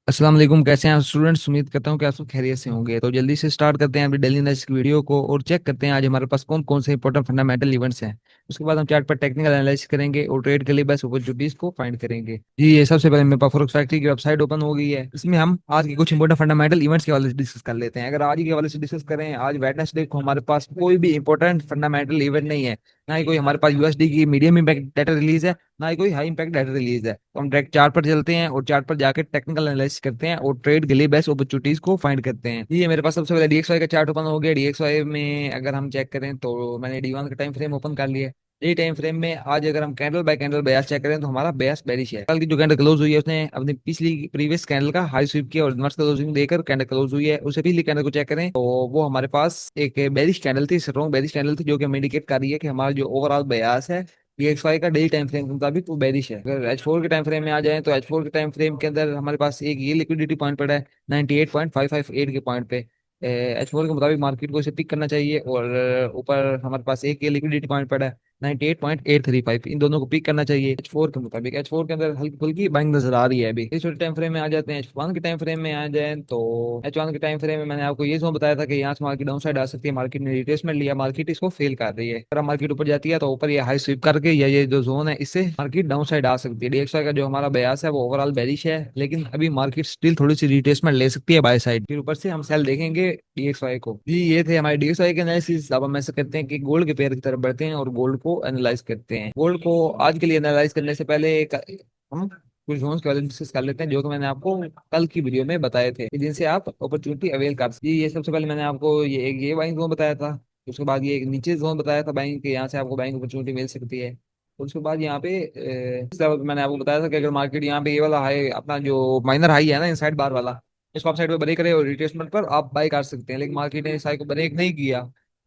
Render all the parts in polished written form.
अस्सलाम वालेकुम। कैसे हैं आप स्टूडेंट्स? उम्मीद करता हूँ कि आप सब खैरियत से होंगे। तो जल्दी से स्टार्ट करते हैं अपनी डेली एनालिसिस की वीडियो को और चेक करते हैं आज हमारे पास कौन कौन से इंपॉर्टेंट फंडामेंटल इवेंट्स हैं। उसके बाद हम चार्ट पर टेक्निकल एनालिसिस करेंगे और ट्रेड के लिए बेस्ट अपॉर्चुनिटीज को फाइंड करेंगे। जी, ये सबसे पहले मेरे पास फॉरेक्स फैक्ट्री की वेबसाइट ओपन हो गई है। इसमें हम आज के कुछ इंपॉर्टेंट फंडामेंटल इवेंट्स के हवाले से डिस्कस कर लेते हैं। अगर आज के हवाले से डिस्कस करें, आज वेडनेसडे को हमारे पास कोई भी इंपॉर्टेंट फंडामेंटल इवेंट नहीं है। ना ही कोई हमारे पास यूएसडी की मीडियम इम्पैक्ट डाटा रिलीज है, ना ही कोई हाई इंपैक्ट डाटा रिलीज है। तो हम डायरेक्ट चार्ट पर चलते हैं और चार्ट पर जाकर टेक्निकल एनालिसिस करते हैं और ट्रेड के लिए बेस्ट अपॉर्चुनिटीज को फाइंड करते हैं। ये मेरे पास सबसे पहले डीएक्सवाई का चार्ट ओपन हो गया। डीएक्सवाई में अगर हम चेक करें तो मैंने डी1 का टाइम फ्रेम ओपन कर लिया है। ये टाइम फ्रेम में आज अगर हम candle by candle bias check करें तो हमारा बयास बेरिश है। कल की जो कैंडल क्लोज हुई है उसने अपनी पिछली प्रीवियस कैंडल का हाई स्वीप किया और इनवर्स क्लोजिंग देकर कैंडल क्लोज हुई है। उससे पिछली कैंडल को चेक करें तो वो हमारे पास एक बेरिश कैंडल थी, स्ट्रॉन्ग बेरिश कैंडल थी, जो कि हमें इंडिकेट कर रही है कि हमारा जो ओवरऑल बयास है DXY का डेली टाइम फ्रेम के मुताबिक वो बेरिश है। अगर H4 के टाइम फ्रेम में आ जाए तो H4 के टाइम फ्रेम के अंदर हमारे पास एक ये लिक्विडिटी पॉइंट पड़ा है 98.558 के पॉइंट पे। H4 के मुताबिक मार्केट को इसे पिक करना चाहिए और ऊपर हमारे पास एक ये लिक्विडिटी पॉइंट पड़ा है 98.835। इन दोनों को पिक करना चाहिए। H4 के मुताबिक H4 के अंदर हल्की फुल्की बाइंग नजर आ रही है। अभी इस छोटे टाइम फ्रेम में आ जाते हैं, H1 के टाइम फ्रेम में आ जाए तो H1 के टाइम फ्रेम में मैंने आपको ये जोन बताया था कि यहाँ से मार्केट डाउन साइड आ सकती है। मार्केट ने रिट्रेसमेंट लिया, मार्केट इसको फेल कर रही है। अगर मार्केट ऊपर जाती है तो ऊपर ये हाई स्वीप करके या ये जो जोन है इससे मार्केट डाउन साइड आ सकती है। DXY का जो हमारा बयास है वो ओवरऑल बेरिश है, लेकिन अभी मार्केट स्टिल थोड़ी सी रिट्रेसमेंट ले सकती है बाय साइड। फिर ऊपर से हम सेल देखेंगे DXY को। जी, ये थे हमारे DXY के एनालिसिस। अब हम ऐसा करते हैं कि गोल्ड के पेयर की तरफ बढ़ते हैं और गोल्ड को एनालाइज करते हैं। गोल्ड को आज के लिए एनालाइज करने से पहले हम कुछ जोन्स के बारे में डिस्कस कर लेते हैं जो कि मैंने आपको कल की वीडियो में बताए थे कि जिनसे आप अपॉर्चुनिटी अवेल कर सकते हैं। ये सबसे पहले मैंने आपको ये बाइंग जोन बताया था। उसके बाद ये एक नीचे जोन बताया था बैंक के, यहाँ से आपको बैंक अपॉर्चुनिटी मिल सकती है। और उसके बाद यहाँ पे इस लेवल पे मैंने आपको बताया था कि अगर मार्केट यहाँ पे ये वाला हाई अपना जो माइनर हाई है ना इनसाइड बार वाला, इसको आप साइड पे ब्रेक करे और रिट्रेसमेंट पर आप बाय कर सकते हैं। लेकिन मार्केट ने इस हाई को ब्रेक नहीं किया,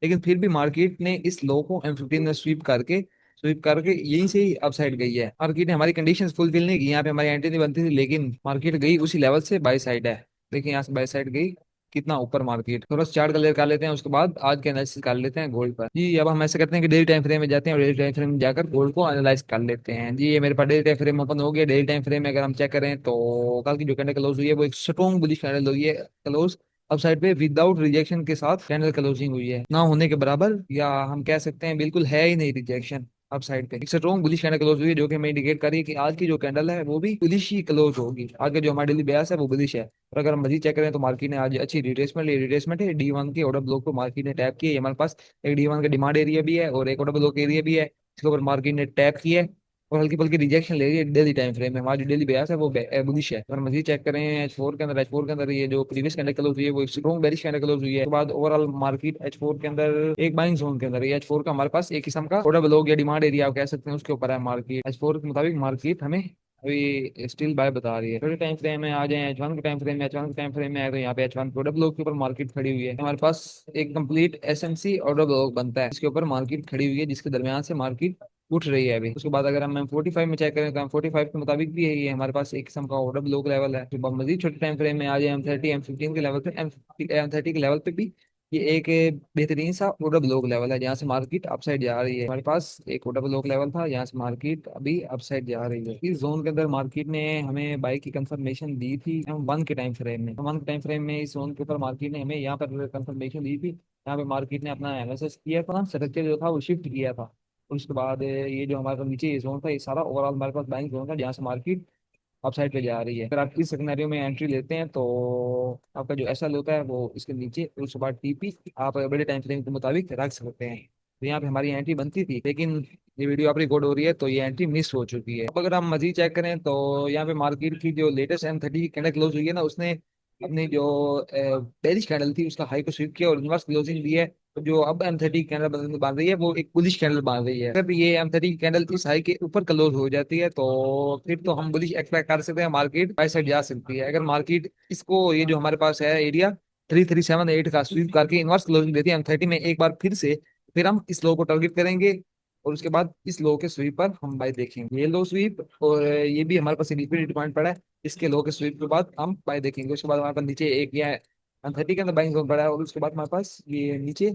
लेकिन फिर भी मार्केट ने इस लो को M15 में स्वीप करके यहीं से ही अपसाइड गई है। मार्केट ने हमारी कंडीशंस फुलफिल नहीं की, यहाँ पे हमारी एंट्री नहीं बनती थी, लेकिन मार्केट गई उसी लेवल से बाय साइड है। देखिए यहाँ से बाय साइड गई कितना ऊपर मार्केट। थोड़ा चार्ट क्लियर कर लेते हैं, उसके बाद आज के एनालिसिस कर लेते हैं गोल्ड पर। जी, अब हम ऐसे करते हैं कि डेली टाइम फ्रेम में जाते हैं और डेली टाइम फ्रेम में जाकर गोल्ड को एनालाइज कर लेते हैं। जी, ये मेरे पास डेली टाइम फ्रेम ओपन हो गया। डेली टाइम फ्रेम में अगर हम चेक करें तो कल की जो कैंडल क्लोज हुई है वो एक स्ट्रॉन्ग बुलिश कैंडल हुई है। क्लोज अपसाइड पे विदाउट रिजेक्शन के साथ कैंडल क्लोजिंग हुई है, ना होने के बराबर, या हम कह सकते हैं बिल्कुल है ही नहीं रिजेक्शन। अप साइड पे एक स्ट्रॉन्ग बुलिश कैंडल क्लोज हुई है, जो कि हमें इंडिकेट कर रही है कि आज की जो कैंडल है वो भी बुलिश ही क्लोज होगी। आगे जो हमारी डेली ब्यास है वो बुलिश है। और अगर हम मजीद चेक करें तो मार्केट ने आज अच्छी रिट्रेसमेंट ली। रिट्रेसमेंट है डी1 के ऑर्डर ब्लॉक को मार्केट ने टैप किया है। हमारे पास एक डी1 का डिमांड एरिया भी है और एक ऑर्डर ब्लॉक एरिया भी है, इसके ऊपर मार्केट ने टैप किया है और हल्की फुल्की रिजेक्शन ले रही है। डेली टाइम फ्रेम में हमारी जो डेली ब्यास है वो बुलिश है। अगर मजीद चेक करें एच फोर के अंदर ये जो प्रीवियस कैंडल क्लोज हुई है वो एक स्ट्रॉन्ग बेरिश कैंडल क्लोज हुई है। उसके बाद ओवरऑल मार्केट H4 के अंदर एक बाइंग जोन के अंदर है। H4 का हमारे पास एक किस्म का ऑर्डर ब्लॉक या डिमांड एरिया आप कह सकते हैं, उसके ऊपर है मार्केट। H4 के मुताबिक मार्केट हमें अभी स्टिल बाय बता रही है। थोड़े टाइम फ्रेम में आ जाए, H1 के टाइम फ्रेम में, H1 के टाइम फ्रेम में आए तो यहाँ पे H1 ऑर्डर ब्लॉक के ऊपर मार्केट खड़ी हुई है। हमारे पास एक कंप्लीट SMC ऑर्डर ब्लॉक बनता है, इसके ऊपर मार्केट खड़ी हुई है, जिसके दरमियान से मार्केट उठ रही है अभी। उसके बाद अगर हम M45 में चेक करें तो M45 के मुताबिक भी है ये हमारे पास एक किस्म का ऑर्डर ब्लॉक लेवल है। तो मजीद छोटे टाइम फ्रेम में आ जाए M30 M15 के लेवल पे, M30 के लेवल पे भी ये एक बेहतरीन सा ऑर्डर ब्लॉक लेवल है, जहाँ से मार्केट अपसाइड जा रही है। हमारे पास एक ऑर्डर ब्लॉक लेवल था, यहाँ से मार्केट अभी अपसाइड जा रही है। इस जोन के अंदर मार्केट ने हमें बाई की कंफर्मेशन दी थी M1 के टाइम फ्रेम में। M1 के टाइम फ्रेम में इस जोन के ऊपर मार्केट ने हमें यहाँ पर कंफर्मेशन दी थी। यहाँ पे मार्केट ने अपना एनालिसिस किया था, स्ट्रक्चर जो था वो शिफ्ट किया था। और उसके बाद ये जो हमारे पास नीचे ये जोन था, ये सारा ओवरऑल हमारे पास बाइंग जोन था, जहाँ से मार्केट अपसाइड पे जा रही है। अगर आप इस सिनेरियो में एंट्री लेते हैं तो आपका जो एसएल होता है वो इसके नीचे, और उसके बाद टीपी आप बड़े टाइम फ्रेम के मुताबिक रख सकते हैं। तो यहाँ पे हमारी एंट्री बनती थी, लेकिन ये वीडियो आप रिकॉर्ड हो रही है तो ये एंट्री मिस हो चुकी है। अब अगर हम मजीद चेक करें तो यहाँ पे मार्केट की जो लेटेस्ट M30 की कैंडल क्लोज हुई है ना, उसने अपनी जो बेरिश कैंडल थी उसका हाई को स्वीप किया और रिवर्स क्लोजिंग दी है। तो जो अब M30 कैंडल बन रही है वो एक बुलिश कैंडल बन रही है। अगर ये M30 कैंडल इस हाई के ऊपर क्लोज हो जाती है तो फिर तो हम बुलिश एक्सपेक्ट कर सकते हैं, मार्केट बाय साइड जा सकती है। अगर मार्केट इसको ये जो हमारे पास है एरिया 3378 का स्वीप करके इनवर्स क्लोजिंग देती है M30 में एक बार फिर से, फिर हम इस लो को टारगेट करेंगे और उसके बाद इस लो के स्वीप पर हम बाय देखेंगे। ये लो स्वीप और ये भी हमारे पास लिक्विडिटी पॉइंट पड़ा है, इसके लो के स्वीप के बाद हम बाय देखेंगे। उसके बाद हमारे पास नीचे एक ये M30 के अंदर बाइंग जोन पड़ा है और उसके बाद हमारे पास ये नीचे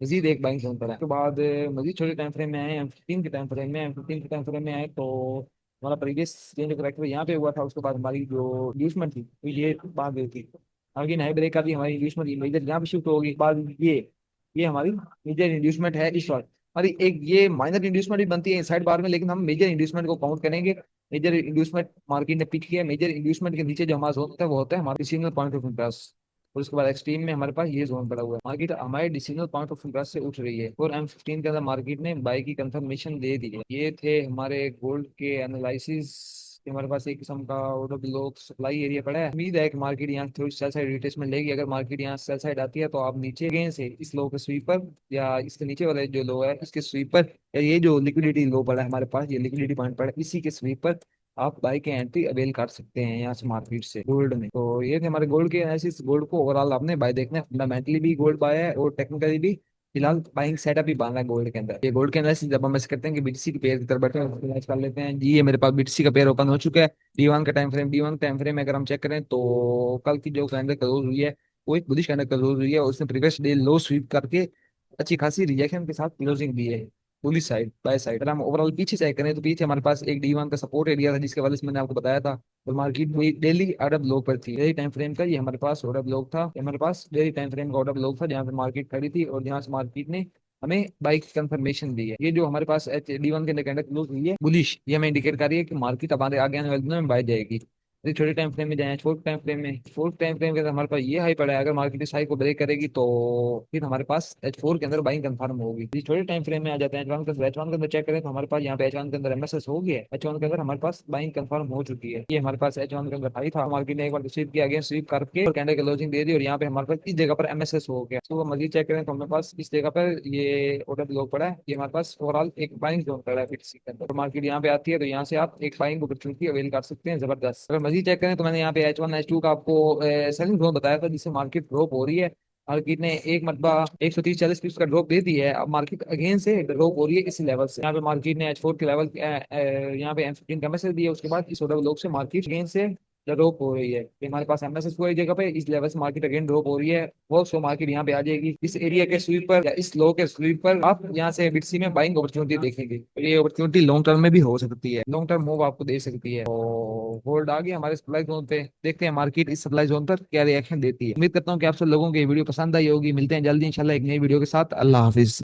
मजीद एक बाइंग जोन पड़ा है। उसके बाद मजीद छोटे टाइम फ्रेम में आए M15 के टाइम फ्रेम में, M15 के टाइम फ्रेम में आए तो हमारा प्रीवियस चेंज ऑफ करेक्टर यहाँ पे हुआ था, उसके बाद हमारी जो इंड्यूसमेंट थी वो ये बात गई थी। आगे नए ब्रेक का भी हमारी इंड्यूसमेंट मेजर यहाँ पे शिफ्ट होगी बाद ये हमारी मेजर इंड्यूसमेंट है इस वक्त। हमारी एक ये माइनर इंड्यूसमेंट भी बनती है साइड बार में, लेकिन हम मेजर इंड्यूसमेंट को काउंट करेंगे। मेजर इंड्यूसमेंट मार्केट ने पिक किया, मेजर इंड्यूसमेंट के नीचे जो हमारा जोन होता है वो होता है हमारा डिसीजनल पॉइंट ऑफ इंटरेस्ट। और उसके बाद एक्सट्रीम में हमारे पास ये जोन पड़ा हुआ है, मार्केट हमारे डिसीजनल पॉइंट ऑफ इंटरेस्ट से उठ रही है और M15 के अंदर मार्केट ने बाय की कंफर्मेशन दे दी है। ये थे हमारे गोल्ड के एनालिसिस। हमारे पास एक किस्म का ऑर्डर ब्लॉक सप्लाई एरिया पड़ा है। उम्मीद है कि मार्केट यहाँ थोड़ी सेल साइड रिट्रेसमेंट लेगी। अगर मार्केट यहाँ सेल साइड आती है तो आप नीचे गेन से इस लो के स्वीपर या इसके नीचे वाले जो लो है इसके स्वीपर, या ये जो लिक्विडिटी लो पड़ा है हमारे पास, ये लिक्विडिटी पॉइंट पड़ा है इसी के स्वीपर आप बाई के एंट्री अवेल कर सकते हैं यहाँ से मार्केट से गोल्ड में। तो ये थे हमारे गोल्ड के एनालिसिस। गोल्ड को ओवरऑल आपने बाय देखना है, फंडामेंटली भी गोल्ड बाय है और टेक्निकली भी फिलहाल बाइंग सेटअप ही बांधा है गोल्ड के अंदर। ये गोल्ड के एनालिसिस जब हम ऐसे करते हैं कि बीटीसी के पेयर की तरफ बैठे हैं उसको मैच कर लेते हैं जी। ये मेरे पास बीटीसी का पेयर ओपन हो चुका है। डी वन टाइम फ्रेम में अगर हम चेक करें तो कल की जो कैंडल क्लोज हुई है वो एक बुलिश कैंडल क्लोज हुई है और उसने प्रीवियस डे लो स्वीप करके अच्छी खासी रिजेक्शन के साथ क्लोजिंग दी है पुलिस साइड बाय साइड। अगर हम ओवरऑल पीछे चेक करें तो पीछे हमारे पास एक डी वन का सपोर्ट एरिया था जिसके वाले से मैंने आपको बताया था। और मार्केट डेली ऑर्डर ब्लॉक पर थी, डेली टाइम फ्रेम का ये हमारे पास ऑर्डर ब्लॉक था, ये हमारे पास डेली टाइम फ्रेम का ऑर्डर ब्लॉक था जहाँ पे मार्केट खड़ी थी और जहाँ से मार्केट ने हमें बाइक कंफर्मेशन दी है। ये जो हमारे पास डी वन के अंदर कैंडल क्लोज हुई है बुलिश, ये हमें इंडिकेट कर रही है कि मार्केट अब आगे आने वाले दिनों में बाय जाएगी। यदि छोटे टाइम फ्रेम में जाए, फोर्थ टाइम फ्रेम के अंदर हमारे पास ये हाई पड़ा है। अगर मार्केट इस हाई को ब्रेक करेगी तो फिर हमारे पास H4 के अंदर बाइंग कंफर्म होगी। यदि छोटे टाइम फ्रेम में आ जाते हैं एच वन के अंदर चेक करें तो हमारे पास यहाँ पे H1 के अंदर एमएसएस हो गया है। H1 के अंदर हमारे पास बाइंग कंफर्म हो चुकी है। ये हमारे पास H1 के अंदर हाई था, मार्केट ने एक बार स्वीप किया, अगेन स्वीप करके और कैंडल क्लोजिंग दे दी और यहाँ पे हमारे पास इस जगह पर एमएसएस हो गया। तो मजीद चेक करें तो हमारे पास इस जगह पर ये ऑर्डर ब्लॉक पड़ा है। ये हमारे पास ओवरऑल एक बाइंग जोन पड़ा है फिक्स के अंदर। तो मार्केट यहाँ पे आती है तो यहाँ से आप एक बाइंग अपॉर्चुनिटी अवेल कर सकते हैं जबरदस्त। अगर मजीद चेक करें तो मैंने यहाँ पे H1 H2 का आपको सेलिंग जोन बताया था जिससे मार्केट ड्रॉप हो रही है। मार्केट ने एक मरतबा 130-140 पिप्स का ड्रॉप दे दी है, अब मार्केट अगेन से ड्रॉप हो रही है इस लेवल से। यहाँ पे मार्केट ने H4 के लेवल यहाँ पे M15 का मैसेज दिया, उसके बाद इस ऑर्डर ब्लॉक से मार्केट अगेन से ड्रॉप हो रही है। ये हमारे पास एमएसएस हुआ जगह पे इस लेवल से मार्केट अगेन ड्रॉप हो रही है। वो सो मार्केट यहाँ पे आ जाएगी इस एरिया के स्वीप पर या इस लो के स्वीप पर। आप यहाँ से बिटसी में बाइंग अपॉर्चुनिटी देखेंगे और ये अपॉर्चुनिटी लॉन्ग टर्म में भी हो सकती है, लॉन्ग टर्म मूव आपको दे सकती है। तो होल्ड आ गया हमारे सप्लाई जोन पे, देखते हैं मार्केट इस सप्लाई जोन पर क्या रिएक्शन देती है। उम्मीद करता हूँ कि आप सब लोगों को ये वीडियो पसंद आई होगी। मिलते हैं जल्दी इंशाल्लाह एक नई वीडियो के साथ। अल्लाह हाफिज।